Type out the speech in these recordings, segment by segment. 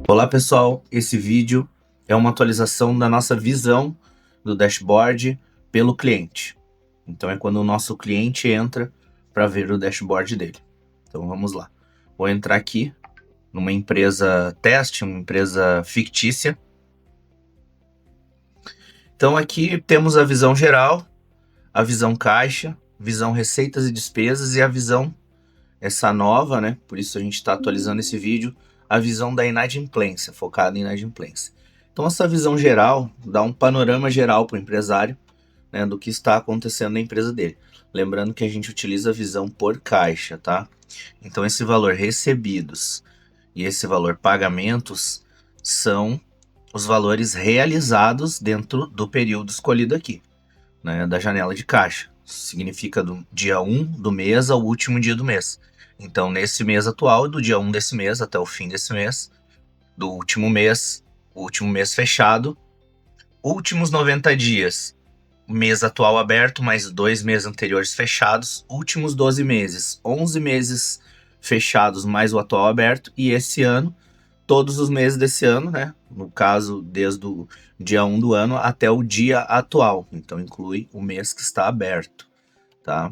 Olá pessoal, esse vídeo é uma atualização da nossa visão do dashboard pelo cliente. Então é quando o nosso cliente entra para ver o dashboard dele. Então vamos lá. Vou entrar aqui numa empresa teste, uma empresa fictícia. Então aqui temos a visão geral, a visão caixa, visão receitas e despesas e a visão essa nova, né? Por isso a gente está atualizando esse vídeo, a visão da inadimplência, focada em inadimplência. Então essa visão geral dá um panorama geral para o empresário, né, do que está acontecendo na empresa dele. Lembrando que a gente utiliza a visão por caixa, tá? Então esse valor recebidos e esse valor pagamentos são os valores realizados dentro do período escolhido aqui, né, da janela de caixa. Significa do dia 1 do mês ao último dia do mês. Então, nesse mês atual, do dia 1 desse mês até o fim desse mês, do último mês, o último mês fechado, últimos 90 dias, mês atual aberto, mais 2 meses anteriores fechados, últimos 12 meses, 11 meses fechados mais o atual aberto, e esse ano, todos os meses desse ano, né? No caso, desde o dia 1 do ano até o dia atual. Então, inclui o mês que está aberto, tá?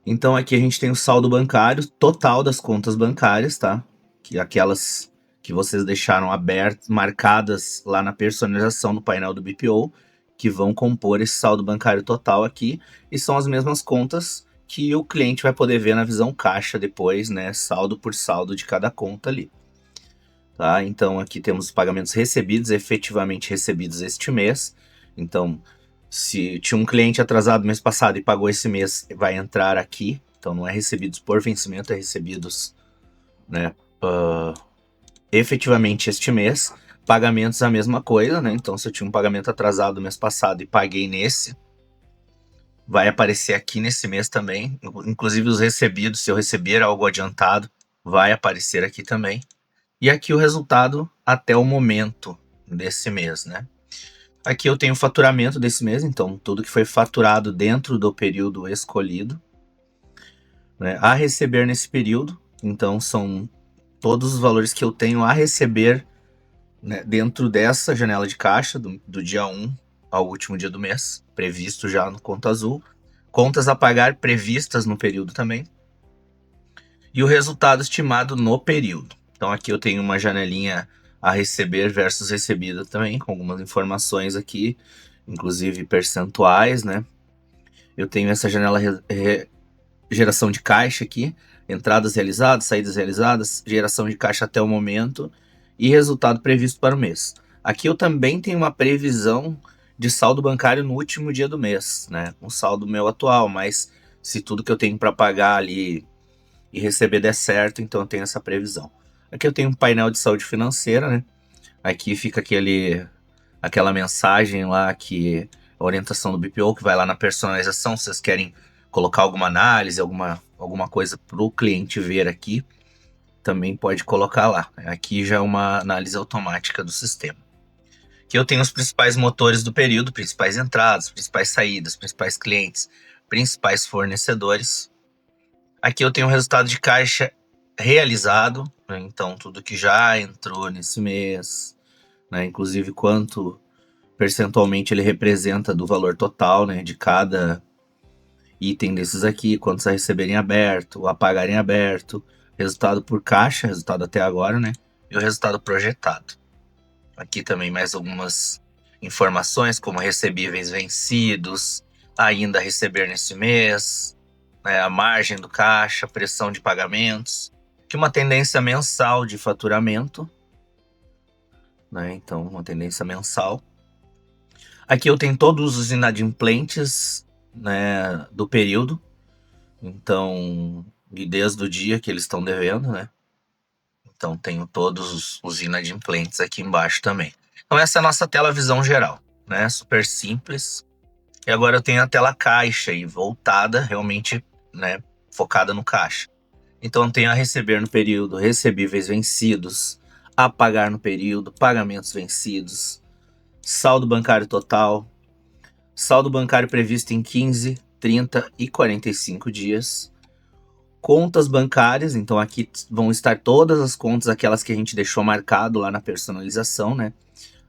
Então, aqui a gente tem o saldo bancário total das contas bancárias, tá? Que aquelas que vocês deixaram abertas, marcadas lá na personalização no painel do BPO, que vão compor esse saldo bancário total aqui, e são as mesmas contas que o cliente vai poder ver na visão caixa depois, né? Saldo por saldo de cada conta ali. Tá? Então aqui temos os pagamentos recebidos, efetivamente recebidos este mês. Então, se tinha um cliente atrasado mês passado e pagou esse mês, vai entrar aqui. Então não é recebidos por vencimento, é recebidos, né, efetivamente este mês. Pagamentos a mesma coisa, né? Então se eu tinha um pagamento atrasado mês passado e paguei nesse, vai aparecer aqui nesse mês também. Inclusive os recebidos, se eu receber algo adiantado, vai aparecer aqui também. E aqui o resultado até o momento desse mês, né? Aqui eu tenho o faturamento desse mês, então tudo que foi faturado dentro do período escolhido, né, a receber nesse período. Então são todos os valores que eu tenho a receber, né, dentro dessa janela de caixa, do dia 1 ao último dia do mês, previsto já no Conta Azul. Contas a pagar previstas no período também. E o resultado estimado no período. Então aqui eu tenho uma janelinha a receber versus recebida também, com algumas informações aqui, inclusive percentuais, né? Eu tenho essa janela geração de caixa aqui, entradas realizadas, saídas realizadas, geração de caixa até o momento e resultado previsto para o mês. Aqui eu também tenho uma previsão de saldo bancário no último dia do mês, né? Um saldo meu atual, mas se tudo que eu tenho para pagar ali e receber der certo, então eu tenho essa previsão. Aqui eu tenho um painel de saúde financeira, né? Aqui fica aquela mensagem lá que a orientação do BPO que vai lá na personalização, se vocês querem colocar alguma análise, alguma coisa para o cliente ver aqui, também pode colocar lá. Aqui já é uma análise automática do sistema. Aqui eu tenho os principais motores do período, principais entradas, principais saídas, principais clientes, principais fornecedores. Aqui eu tenho o resultado de caixa realizado, né? Então tudo que já entrou nesse mês, né? Inclusive quanto percentualmente ele representa do valor total, né, de cada item desses aqui, quantos a receberem aberto, a pagarem aberto, resultado por caixa, resultado até agora, né, e o resultado projetado. Aqui também mais algumas informações como recebíveis vencidos, ainda a receber nesse mês, né, a margem do caixa, pressão de pagamentos, que uma tendência mensal de faturamento, né, então uma tendência mensal. Aqui eu tenho todos os inadimplentes, né, do período, então, e desde o dia que eles estão devendo, né? Então tenho todos os inadimplentes aqui embaixo também. Então essa é a nossa tela visão geral, né? Super simples. E agora eu tenho a tela caixa aí, voltada realmente, né, focada no caixa. Então eu tenho a receber no período, recebíveis vencidos, a pagar no período, pagamentos vencidos, saldo bancário total, saldo bancário previsto em 15, 30 e 45 dias, Contas bancárias, então aqui vão estar todas as contas, aquelas que a gente deixou marcado lá na personalização, né?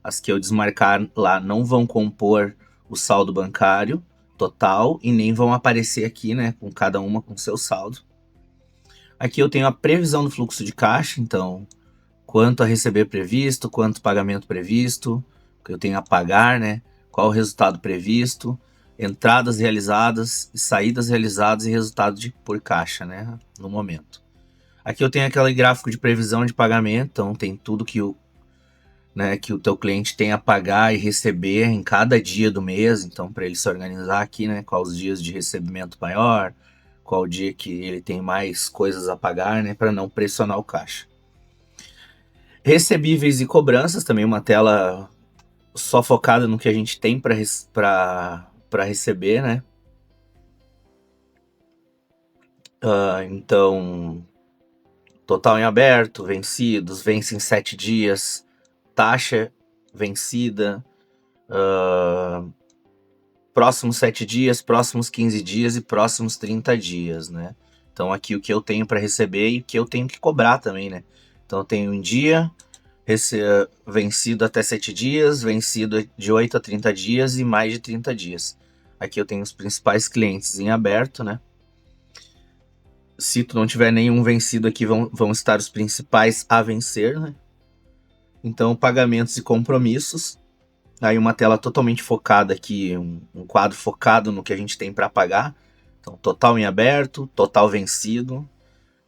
As que eu desmarcar lá não vão compor o saldo bancário total e nem vão aparecer aqui, né? Com cada uma com seu saldo. Aqui eu tenho a previsão do fluxo de caixa, então quanto a receber previsto, quanto pagamento previsto, o que eu tenho a pagar, né? Qual o resultado previsto, entradas realizadas, saídas realizadas e resultado por caixa, né? No momento. Aqui eu tenho aquele gráfico de previsão de pagamento, então tem tudo que o teu cliente tem a pagar e receber em cada dia do mês, então para ele se organizar aqui, né? Quais os dias de recebimento maior, qual o dia que ele tem mais coisas a pagar, né? Para não pressionar o caixa. Recebíveis e cobranças, também uma tela só focada no que a gente tem para receber, né? Então, total em aberto, vencidos, vence em 7 dias, taxa vencida, próximos 7 dias, próximos 15 dias e próximos 30 dias, né? Então aqui o que eu tenho para receber e o que eu tenho que cobrar também, né? Então eu tenho um dia, vencido até 7 dias, vencido de 8 a 30 dias e mais de 30 dias. Aqui eu tenho os principais clientes em aberto, né? Se tu não tiver nenhum vencido aqui, vão estar os principais a vencer, né? Então, pagamentos e compromissos. Aí uma tela totalmente focada aqui, um quadro focado no que a gente tem para pagar. Então, total em aberto, total vencido,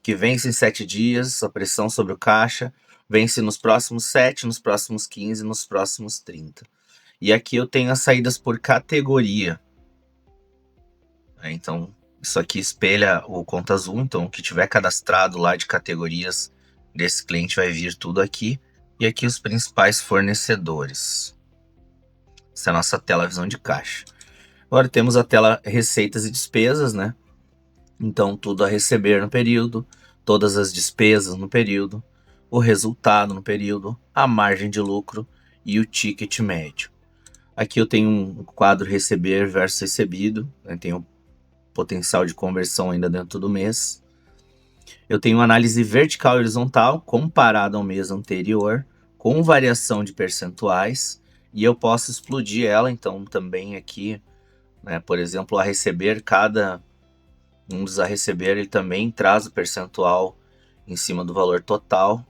que vence em 7 dias, a pressão sobre o caixa, vence nos próximos 7, nos próximos 15, nos próximos 30. E aqui eu tenho as saídas por categoria. Então, isso aqui espelha o Conta Azul, então o que tiver cadastrado lá de categorias desse cliente vai vir tudo aqui. E aqui os principais fornecedores. Essa é a nossa tela visão de caixa. Agora temos a tela receitas e despesas, né? Então tudo a receber no período, todas as despesas no período, o resultado no período, a margem de lucro e o ticket médio. Aqui eu tenho um quadro receber versus recebido, né? Tenho potencial de conversão ainda dentro do mês. Eu tenho análise vertical e horizontal comparado ao mês anterior, com variação de percentuais, e eu posso explodir ela, então também aqui, né, por exemplo, a receber, cada um dos a receber, ele também traz o percentual em cima do valor total.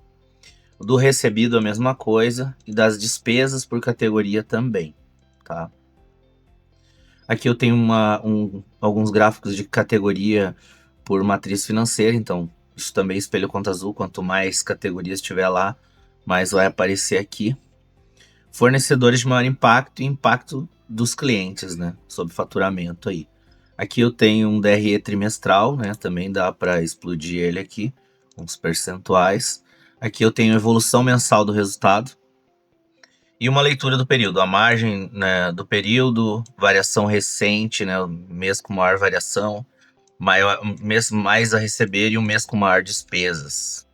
Do recebido a mesma coisa, e das despesas por categoria também, tá? Aqui eu tenho alguns gráficos de categoria por matriz financeira, então isso também espelha o Conta Azul, quanto mais categorias tiver lá, mais vai aparecer aqui. Fornecedores de maior impacto e impacto dos clientes, né, sobre faturamento aí. Aqui eu tenho um DRE trimestral, né, também dá para explodir ele aqui, com os percentuais. Aqui eu tenho evolução mensal do resultado e uma leitura do período, a margem, né, do período, variação recente, né, o mês com maior variação, mês mais a receber e um mês com maior despesas.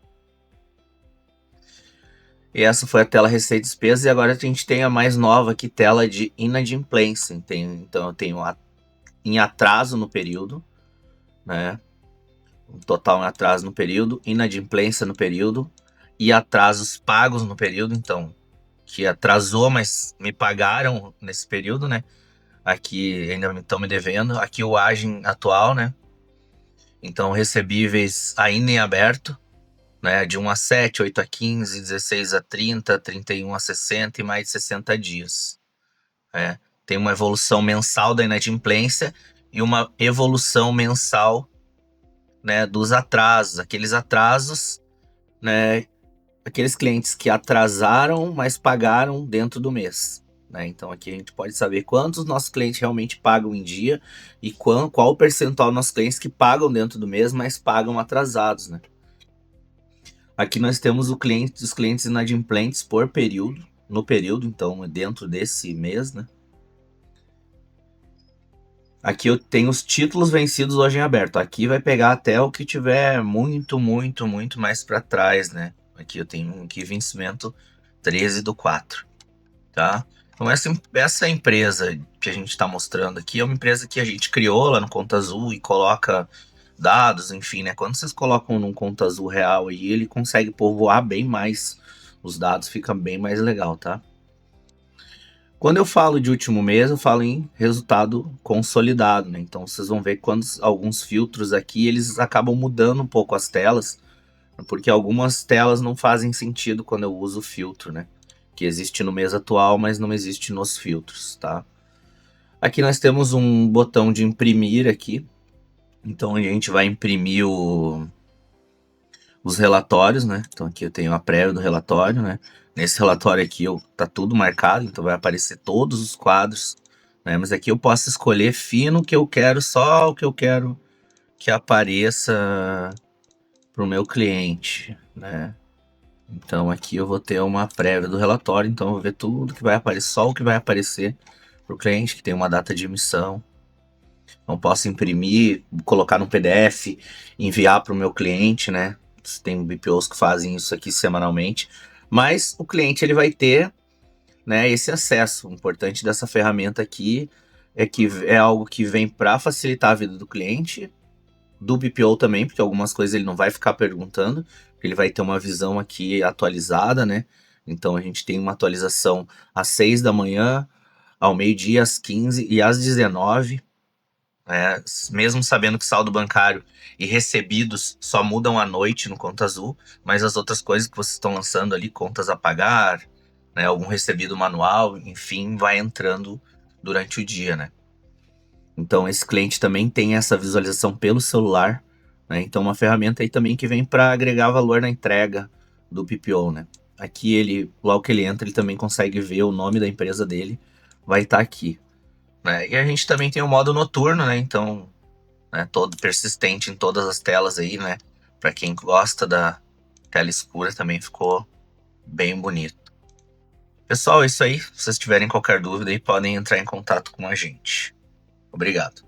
E essa foi a tela receita e despesa, e agora a gente tem a mais nova aqui, tela de inadimplência. Então eu tenho em atraso no período, né? Um total em atraso no período, inadimplência no período e atrasos pagos no período, então que atrasou, mas me pagaram nesse período, né? Aqui ainda estão me devendo. Aqui o agem atual, né? Então recebíveis ainda em aberto, né, de 1 a 7, 8 a 15, 16 a 30, 31 a 60 e mais de 60 dias. Tem uma evolução mensal da inadimplência e uma evolução mensal, né, dos atrasos. Aqueles atrasos, né, aqueles clientes que atrasaram, mas pagaram dentro do mês. Né? Então aqui a gente pode saber quantos nossos clientes realmente pagam em dia e qual o percentual dos nossos clientes que pagam dentro do mês, mas pagam atrasados, né? Aqui nós temos os clientes inadimplentes por período, no período, então dentro desse mês, né? Aqui eu tenho os títulos vencidos hoje em aberto. Aqui vai pegar até o que tiver muito, muito, muito mais para trás, né? Aqui eu tenho aqui vencimento 13/4, tá? Então essa empresa que a gente está mostrando aqui é uma empresa que a gente criou lá no Conta Azul e coloca dados, enfim, né? Quando vocês colocam num conta azul real aí, ele consegue povoar bem mais os dados, fica bem mais legal, tá? Quando eu falo de último mês, eu falo em resultado consolidado, né? Então vocês vão ver quando alguns filtros aqui, eles acabam mudando um pouco as telas, porque algumas telas não fazem sentido quando eu uso o filtro, né? Que existe no mês atual, mas não existe nos filtros, tá? Aqui nós temos um botão de imprimir aqui. Então a gente vai imprimir os relatórios, né? Então aqui eu tenho a prévia do relatório, né? Nesse relatório aqui tá tudo marcado, então vai aparecer todos os quadros, né? Mas aqui eu posso escolher fino o que eu quero, só o que eu quero que apareça para o meu cliente, né? Então aqui eu vou ter uma prévia do relatório, então eu vou ver tudo que vai aparecer, só o que vai aparecer para o cliente, que tem uma data de emissão. Então posso imprimir, colocar no PDF, enviar para o meu cliente, né? Tem BPOs que fazem isso aqui semanalmente, mas o cliente ele vai ter, né, esse acesso. O importante dessa ferramenta aqui é que é algo que vem para facilitar a vida do cliente, do BPO também, porque algumas coisas ele não vai ficar perguntando, ele vai ter uma visão aqui atualizada, né? Então a gente tem uma atualização às 6 da manhã, ao meio-dia, às 15 e às 19, né? Mesmo sabendo que saldo bancário e recebidos só mudam à noite no Conta Azul, mas as outras coisas que vocês estão lançando ali, contas a pagar, né, algum recebido manual, enfim, vai entrando durante o dia, né? Então esse cliente também tem essa visualização pelo celular, né? Então uma ferramenta aí também que vem para agregar valor na entrega do PPO, né? Aqui ele, logo que ele entra, ele também consegue ver o nome da empresa dele, vai estar aqui, né? E a gente também tem o modo noturno, né? Então, né, todo persistente em todas as telas aí, né? Para quem gosta da tela escura também ficou bem bonito. Pessoal, é isso aí. Se vocês tiverem qualquer dúvida aí, podem entrar em contato com a gente. Obrigado.